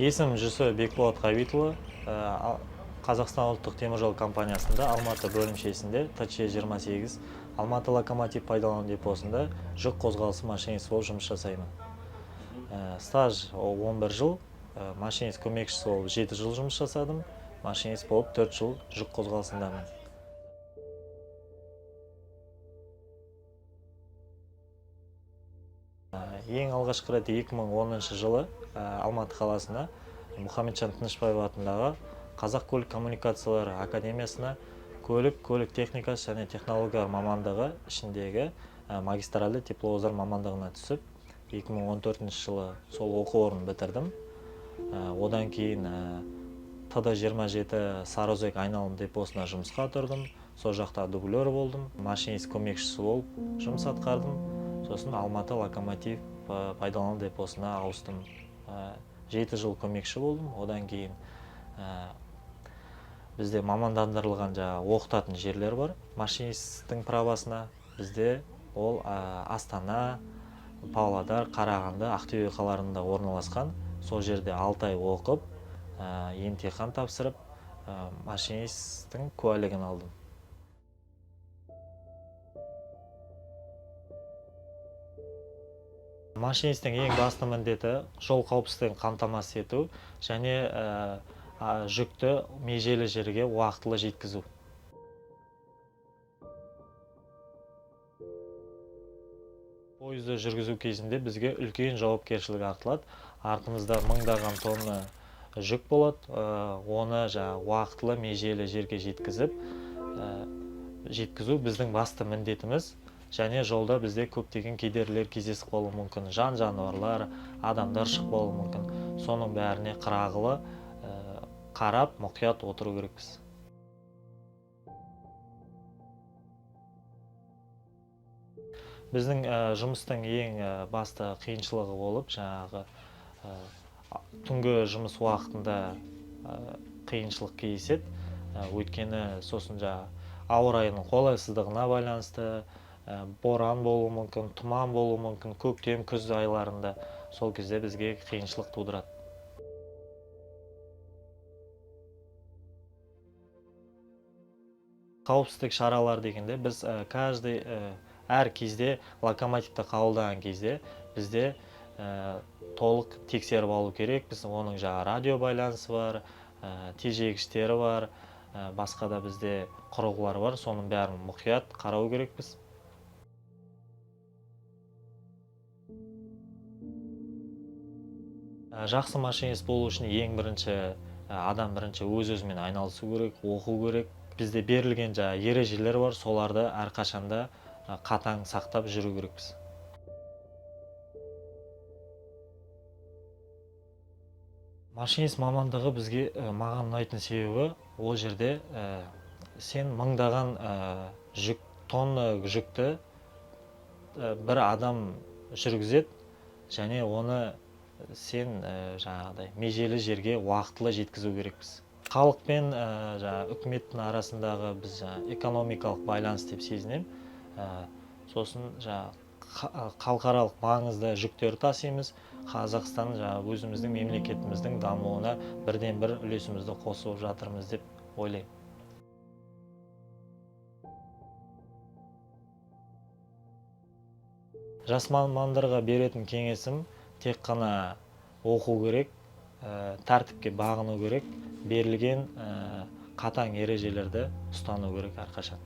Есімім Жүсіп Бекболат Ғабитұлы. Қазақстан ұлттық теміржол компаниясында Алматы бөлімшесінде ТЧ-28 Алматы локомотив пайдалану депосында жүк қозғалысы машинисті болып жұмыс жасаймын. Стаж 11 жыл, машинист көмекшісі болып 7 жыл жұмыс жасадым, машинист болып 4 жыл жүк қозғалысындамын. Ең алғашқы рет 2010 жылы Алматы қаласына Мұхамеджан Тынышпаев атындағы Қазақ көлік коммуникациялары академиясына көлік техникасы және технологиялар мамандығы ішіндегі магистральды тепловоздар мамандығына түсіп, 2014 жылы сол оқу орнын бітірдім. Одан кейін ТД-27 Сарыөзек айналым депосына жұмысқа тұрдым. Сол жақта дублер болдым, машинист көмекшісі болып жұмыс атқардым. Сосын Алматы локомотив пайдалану депосына ауыстым. 7 жыл көмекші болдым. Одан кейін бізде мамандандырылған оқытатын жерлер бар. Машинисттің правасына бізде ол Астана, Павлодар, Қарағанды, Ақтөбе қалаларында орналасқан. Сол жерде 6 ай оқып, емтихан тапсырып, машинисттің куәлігін алдым. Машинисттің ең басты міндеті жол қауіпсіздігін қамтамасыз ету және жүкті межелі жерге уақытылы жеткізу. Пойызды жүргізу кезінде бізге үлкен жауапкершілік артылады. Артымызда мыңдаған тонна жүк болады. Оны уақытылы межелі жерге жеткізу біздің басты міндетіміз. Және жолда бізде көптеген кедергілер кездесіп қалуы мүмкін. Жануарлар, адамдар шығып қалуы мүмкін. Соның бәріне қырағылы қарап, мұқият отыру керекпіз. Біздің жұмыстың ең басты қиыншылығы болып, түнгі жұмыс уақытында қиыншылық кездеседі. Өйткені сосын ауа райының қолайсыздығына байланысты боран болуы мүмкін, тұман болуы мүмкін, көктем, күз айларында сол кезде бізге қиыншылық тудырады. Қауіпсіздік шаралар дегенде біз әр кезде локомотивті қабылдаған кезде бізде толық тексеріп алу керек. Біз оның радио байланысы бар, тежегіштері бар, басқа да бізде құрылғылар бар. Соның бәрін мұқият қарау керекпіз. Жақсы машинист болу үшін ең бірінші адам өз-өзімен айналысу керек, оқу керек. Бізде берілген ережелер бар, соларды әрқашанда қатаң сақтап жүру керекпіз. Машинист мамандығы маған ұнайтын себебі, ол жерде сен мыңдаған тонна жүкті бір адам жүргізеді, және оны сен межелі жерге уақытылы жеткізу керекпіз. Халық пен үкіметтің арасындағы біз экономикалық байланыс деп сезінем. Сосын халықаралық маңызды жүктер тасимыз. Қазақстан өзіміздің мемлекетіміздің дамуына бірден бір үлесімізді қосып жатырмыз деп ойлаймын. Жас мамандарға беретін кеңесім тек қана оқу керек, тәртіпке бағыну керек, берілген қатаң ережелерді ұстану керек әрқашан.